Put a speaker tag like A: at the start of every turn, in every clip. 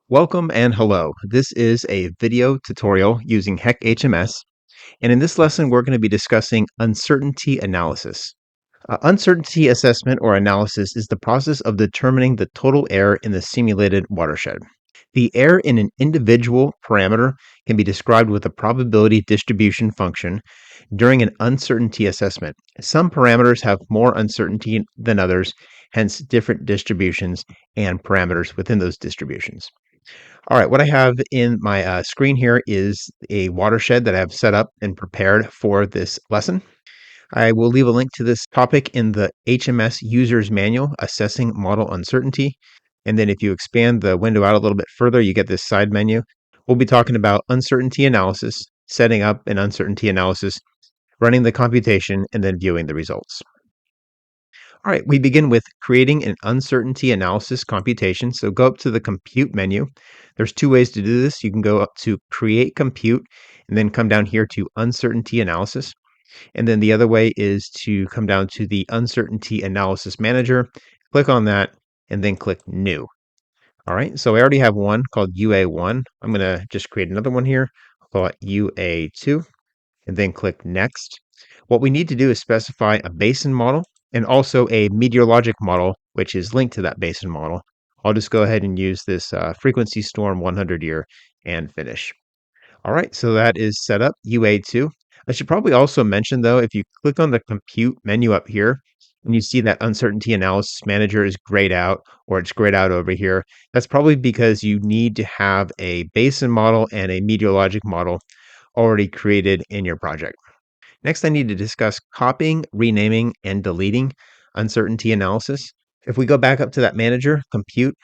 A: Welcome and hello. This is a video tutorial using HEC HMS, and in this lesson, we're going to be discussing uncertainty analysis. Uncertainty assessment or analysis is the process of determining the total error in the simulated watershed. The error in an individual parameter can be described with a probability distribution function during an uncertainty assessment. Some parameters have more uncertainty than others, hence different distributions and parameters within those distributions. All right, what I have in my screen here is a watershed that I've set up and prepared for this lesson. I will leave a link to this topic in the HMS User's Manual, Assessing Model Uncertainty. And then if you expand the window out a little bit further, you get this side menu. We'll be talking about uncertainty analysis, setting up an uncertainty analysis, running the computation, and then viewing the results. All right, we begin with creating an uncertainty analysis computation. So go up to the compute menu. There's two ways to do this. You can go up to create compute and then come down here to uncertainty analysis. And then the other way is to come down to the uncertainty analysis manager, click on that, and then click new. All right, so I already have one called UA1. I'm going to just create another one here. I'll call it UA2 and then click next. What we need to do is specify a basin model and also a meteorologic model, which is linked to that basin model. I'll just go ahead and use this frequency storm 100 year and finish. All right, so that is set up, UA2. I should probably also mention though, if you click on the compute menu up here, and you see that uncertainty analysis manager is grayed out, or it's grayed out over here, that's probably because you need to have a basin model and a meteorologic model already created in your project. Next, I need to discuss copying, renaming, and deleting uncertainty analysis. If we go back up to that manager, compute,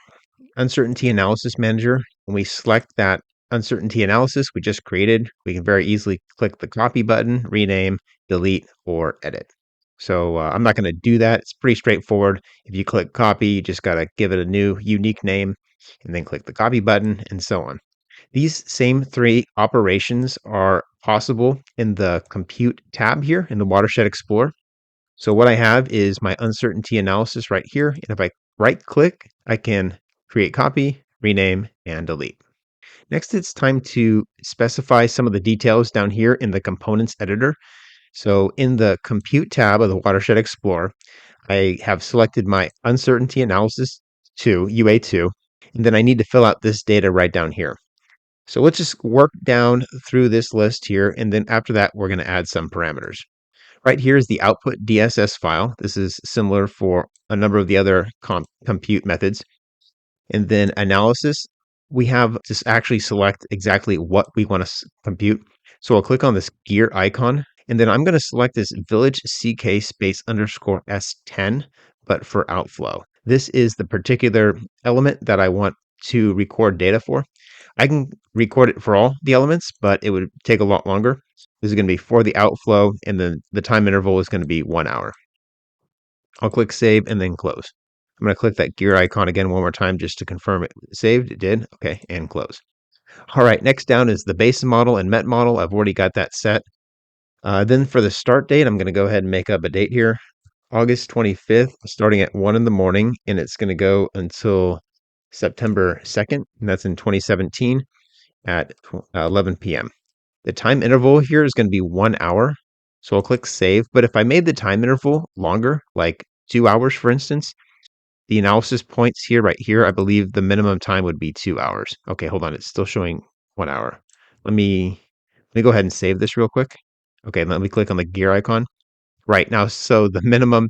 A: uncertainty analysis manager, and we select that uncertainty analysis we just created, we can very easily click the copy button, rename, delete, or edit. So I'm not going to do that. It's pretty straightforward. If you click copy, you just got to give it a new unique name and then click the copy button and so on. These same three operations are possible in the Compute tab here in the Watershed Explorer. So what I have is my uncertainty analysis right here. And if I right click, I can create copy, rename, and delete. Next, it's time to specify some of the details down here in the Components editor. So in the Compute tab of the Watershed Explorer, I have selected my uncertainty analysis 2, UA2, and then I need to fill out this data right down here. So let's just work down through this list here, and then after that, we're going to add some parameters. Right here is the output DSS file. This is similar for a number of the other compute methods. And then analysis, we have to actually select exactly what we want to compute. So I'll click on this gear icon, and then I'm going to select this village CK space underscore S10, but for outflow. This is the particular element that I want to record data for. I can record it for all the elements, but it would take a lot longer. This is going to be for the outflow, and then the time interval is going to be 1 hour. I'll click save and then close. I'm going to click that gear icon again one more time just to confirm it saved. It did. Okay, and close. All right, next down is the basin model and met model. I've already got that set. Then for the start date, I'm going to go ahead and make up a date here. August 25th, starting at 1 in the morning, and it's going to go until September 2nd, and that's in 2017 at 11 p.m. The time interval here is going to be 1 hour. So I'll click save. But if I made the time interval longer, like 2 hours, for instance, the analysis points here, right here, I believe the minimum time would be 2 hours. Okay, hold on. It's still showing 1 hour. Let me go ahead and save this real quick. Okay, let me click on the gear icon. Right now, so the minimum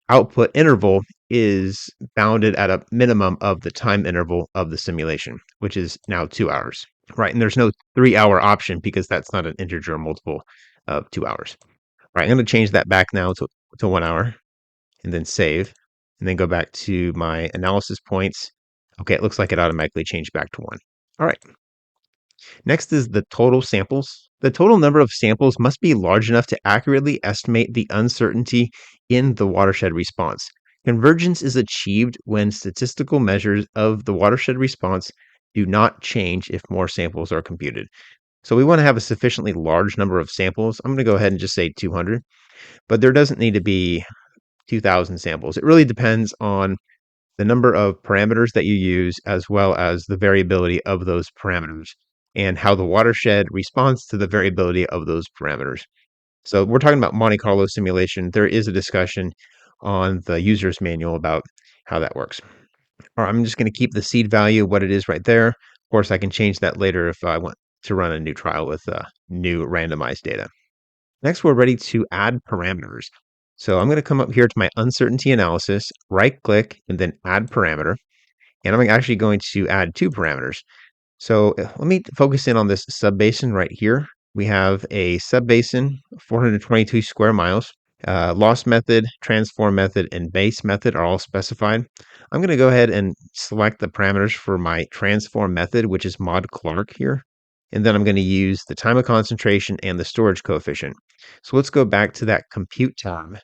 A: output interval is bounded at a minimum of the time interval of the simulation, which is now 2 hours. Right, and there's no 3-hour option because that's not an integer multiple of 2 hours. Right, I'm going to change that back now to 1 hour and then save and then go back to my analysis points. Okay, it looks like it automatically changed back to 1. All right. Next is the total samples. The total number of samples must be large enough to accurately estimate the uncertainty in the watershed response. Convergence is achieved when statistical measures of the watershed response do not change if more samples are computed. So we want to have a sufficiently large number of samples. I'm going to go ahead and just say 200, but there doesn't need to be 2,000 samples. It really depends on the number of parameters that you use, as well as the variability of those parameters, and how the watershed responds to the variability of those parameters. So we're talking about Monte Carlo simulation. There is a discussion on the user's manual about how that works. All right, I'm just going to keep the seed value what it is right there. Of course, I can change that later if I want to run a new trial with new randomized data. Next, we're ready to add parameters. So I'm going to come up here to my uncertainty analysis, right click, and then add parameter. And I'm actually going to add two parameters. So let me focus in on this subbasin right here. We have a subbasin, 422 square miles. Loss method, transform method, and base method are all specified. I'm going to go ahead and select the parameters for my transform method, which is mod Clark here. And then I'm going to use the time of concentration and the storage coefficient. So let's go back to that compute tab.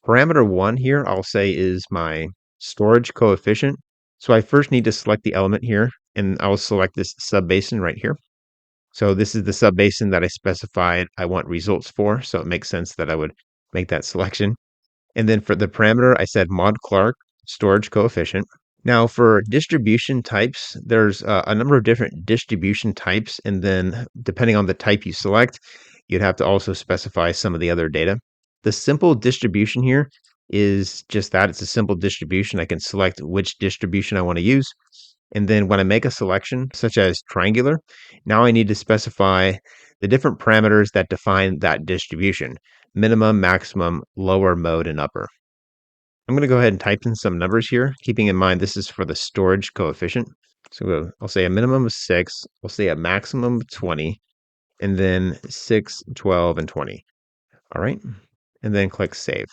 A: Parameter 1 here, I'll say is my storage coefficient. So I first need to select the element here, and I'll select this subbasin right here. So this is the subbasin that I specified I want results for, so it makes sense that I would make that selection. And then for the parameter, I said mod Clark storage coefficient. Now for distribution types, there's a number of different distribution types, and then depending on the type you select, you'd have to also specify some of the other data. The simple distribution here is just that. It's a simple distribution. I can select which distribution I want to use. And then when I make a selection, such as triangular, now I need to specify the different parameters that define that distribution: minimum, maximum, lower, mode, and upper. I'm going to go ahead and type in some numbers here, keeping in mind this is for the storage coefficient. So I'll say a minimum of 6, I'll say a maximum of 20, and then 6, 12, and 20. All right, and then click Save.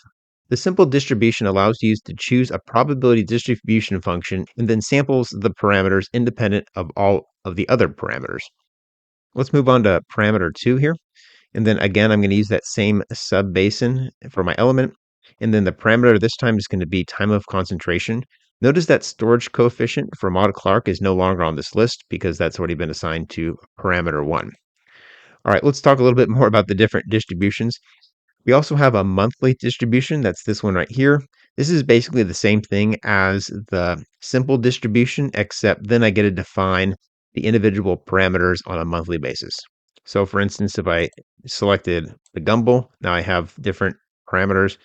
A: The simple distribution allows you to choose a probability distribution function and then samples the parameters independent of all of the other parameters. Let's move on to parameter 2 here. And then again, I'm going to use that same subbasin for my element. And then the parameter this time is going to be time of concentration. Notice that storage coefficient for mod Clark is no longer on this list because that's already been assigned to parameter 1. All right, let's talk a little bit more about the different distributions. We also have a monthly distribution. That's this one right here. This is basically the same thing as the simple distribution, except then I get to define the individual parameters on a monthly basis. So for instance, if I selected the gumball, now I have different parameters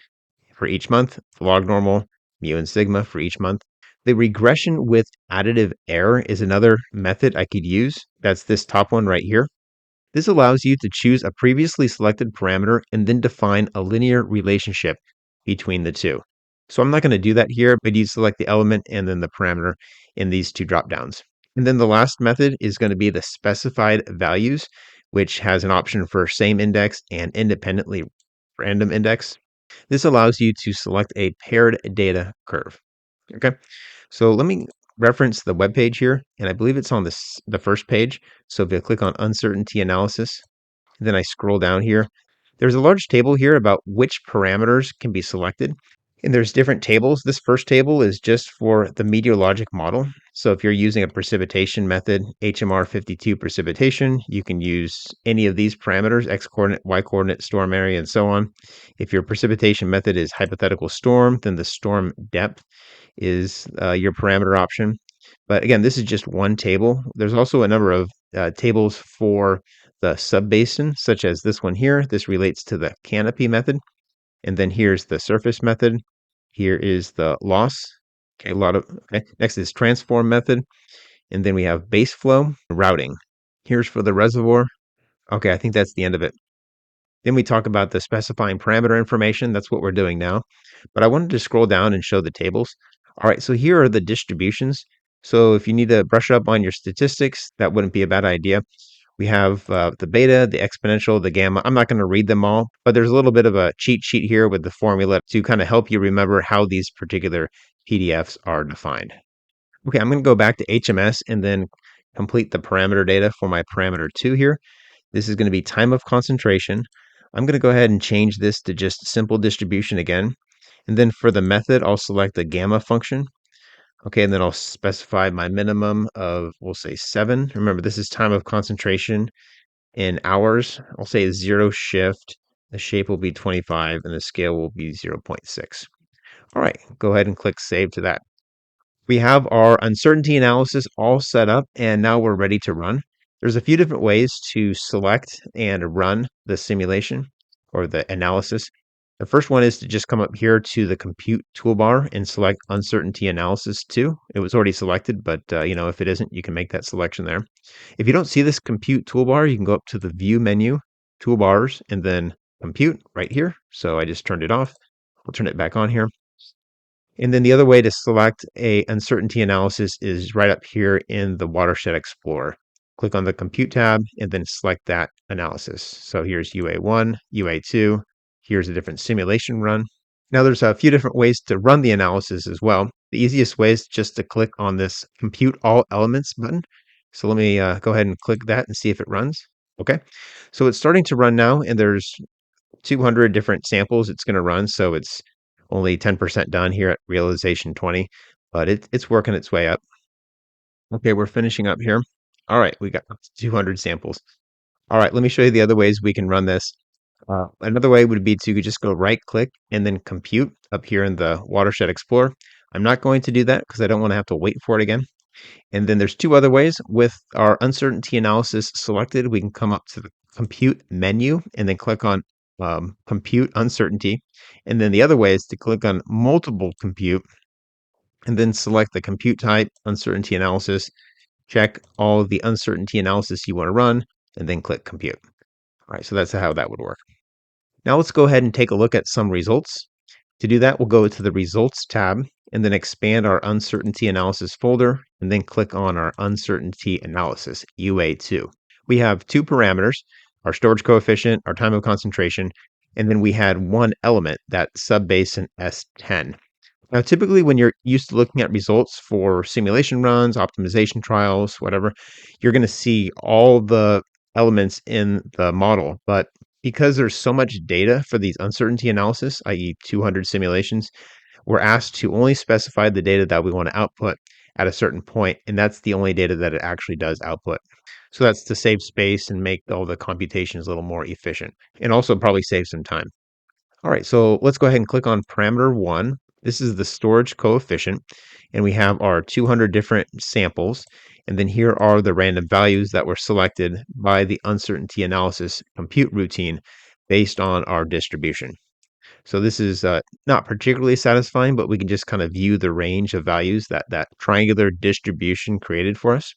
A: for each month, log normal, mu and sigma for each month. The regression with additive error is another method I could use. That's this top one right here. This allows you to choose a previously selected parameter and then define a linear relationship between the two. So I'm not going to do that here, but you select the element and then the parameter in these two dropdowns. And then the last method is going to be the specified values, which has an option for same index and independently random index. This allows you to select a paired data curve. Okay, so let me reference the web page here, and I believe it's on the first page. So if you click on uncertainty analysis, then I scroll down here, there's a large table here about which parameters can be selected. And there's different tables. This first table is just for the meteorologic model. So if you're using a precipitation method, HMR 52 precipitation, you can use any of these parameters, X coordinate, Y coordinate, storm area, and so on. If your precipitation method is hypothetical storm, then the storm depth is your parameter option. But again, this is just one table. There's also a number of tables for the subbasin, such as this one here. This relates to the canopy method. And then here's the surface method. Here is the loss. Okay, Next is transform method. And then we have base flow, routing. Here's for the reservoir. Okay, I think that's the end of it. Then we talk about the specifying parameter information. That's what we're doing now. But I wanted to scroll down and show the tables. All right, so here are the distributions. So if you need to brush up on your statistics, that wouldn't be a bad idea. We have the beta, the exponential, the gamma. I'm not going to read them all, but there's a little bit of a cheat sheet here with the formula to kind of help you remember how these particular PDFs are defined. Okay, I'm going to go back to HMS and then complete the parameter data for my parameter 2 here. This is going to be time of concentration. I'm going to go ahead and change this to just simple distribution again. And then for the method, I'll select the gamma function. Okay, and then I'll specify my minimum of, we'll say 7. Remember, this is time of concentration in hours. I'll say 0 shift. The shape will be 25 and the scale will be 0.6. All right, go ahead and click save to that. We have our uncertainty analysis all set up, and now we're ready to run. There's a few different ways to select and run the simulation or the analysis. The first one is to just come up here to the compute toolbar and select uncertainty analysis 2. It was already selected, but if it isn't, you can make that selection there. If you don't see this compute toolbar, you can go up to the view menu, toolbars, and then compute right here. So I just turned it off. We'll turn it back on here. And then the other way to select a uncertainty analysis is right up here in the Watershed Explorer. Click on the Compute tab and then select that analysis. So here's UA1, UA2. Here's a different simulation run. Now there's a few different ways to run the analysis as well. The easiest way is just to click on this Compute All Elements button. So let me go ahead and click that and see if it runs. Okay, so it's starting to run now, and there's 200 different samples it's going to run. So it's only 10% done here at realization 20, but it's working its way up. Okay, we're finishing up here. All right, we got 200 samples. All right, let me show you the other ways we can run this. Another way would be to just go right click and then compute up here in the Watershed Explorer. I'm not going to do that because I don't want to have to wait for it again. And then there's two other ways. With our uncertainty analysis selected, we can come up to the compute menu and then click on compute uncertainty. And then the other way is to click on multiple compute and then select the compute type, uncertainty analysis, check all the uncertainty analysis you want to run, and then click compute. All right, so that's how that would work. Now let's go ahead and take a look at some results. To do that, we'll go to the Results tab and then expand our Uncertainty Analysis folder and then click on our Uncertainty Analysis, UA2. We have two parameters, our storage coefficient, our time of concentration, and then we had one element, that subbasin S10. Now, typically when you're used to looking at results for simulation runs, optimization trials, whatever, you're going to see all the elements in the model. But because there's so much data for these uncertainty analysis, i.e. 200 simulations, we're asked to only specify the data that we want to output at a certain point, and that's the only data that it actually does output. So that's to save space and make all the computations a little more efficient, and also probably save some time. All right, so let's go ahead and click on parameter 1. This is the storage coefficient, and we have our 200 different samples. And then here are the random values that were selected by the uncertainty analysis compute routine based on our distribution. So this is not particularly satisfying, but we can just kind of view the range of values that that triangular distribution created for us.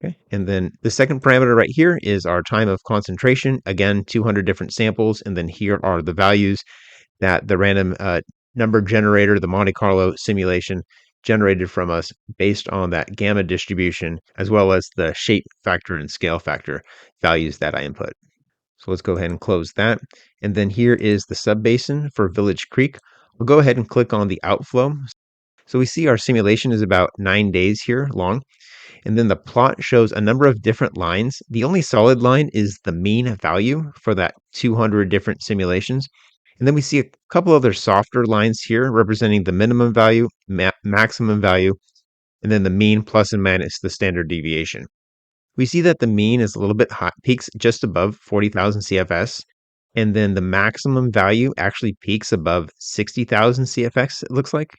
A: Okay, and then the second parameter right here is our time of concentration. Again, 200 different samples, and then here are the values that the random number generator, the Monte Carlo simulation, generated from us based on that gamma distribution, as well as the shape factor and scale factor values that I input. So let's go ahead and close that. And then here is the subbasin for Village Creek. We'll go ahead and click on the outflow. So we see our simulation is about 9 days here long. And then the plot shows a number of different lines. The only solid line is the mean value for that 200 different simulations. And then we see a couple other softer lines here representing the minimum value, maximum value, and then the mean plus and minus the standard deviation. We see that the mean is a little bit hot, peaks just above 40,000 CFS, and then the maximum value actually peaks above 60,000 CFX, it looks like,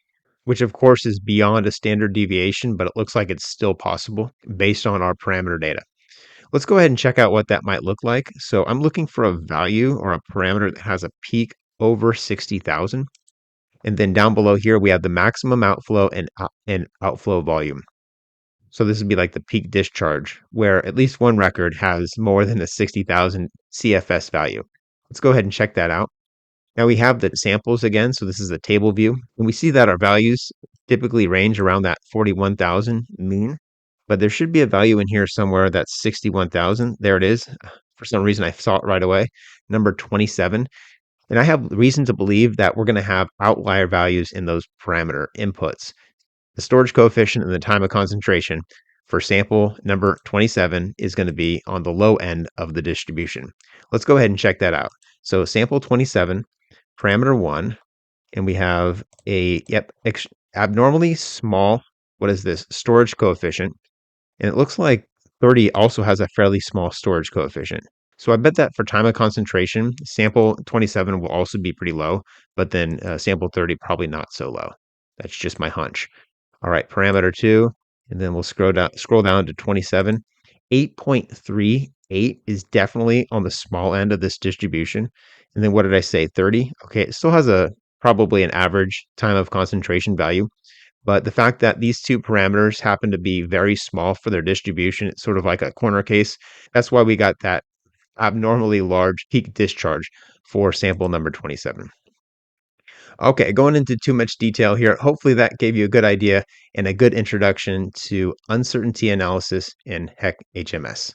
A: which of course is beyond a standard deviation, but it looks like it's still possible based on our parameter data. Let's go ahead and check out what that might look like. So I'm looking for a value or a parameter that has a peak over 60,000. And then down below here, we have the maximum outflow and outflow volume. So this would be like the peak discharge, where at least one record has more than a 60,000 CFS value. Let's go ahead and check that out. Now we have the samples again, so this is a table view, and we see that our values typically range around that 41,000 mean, but there should be a value in here somewhere that's 61,000. There it is. For some reason, I saw it right away, number 27. And I have reason to believe that we're going to have outlier values in those parameter inputs. The storage coefficient and the time of concentration for sample number 27 is going to be on the low end of the distribution. Let's go ahead and check that out. So sample 27, parameter 1, and we have a abnormally small, what is this, storage coefficient. And it looks like 30 also has a fairly small storage coefficient. So I bet that for time of concentration, sample 27 will also be pretty low, but then sample 30 probably not so low. That's just my hunch. All right, parameter 2, and then we'll scroll down to 27. 8.38 is definitely on the small end of this distribution. And then what did I say? 30. Okay, it still has a probably an average time of concentration value, but the fact that these two parameters happen to be very small for their distribution, it's sort of like a corner case. That's why we got that abnormally large peak discharge for sample number 27. Okay, going into too much detail here. Hopefully that gave you a good idea and a good introduction to uncertainty analysis in HEC HMS.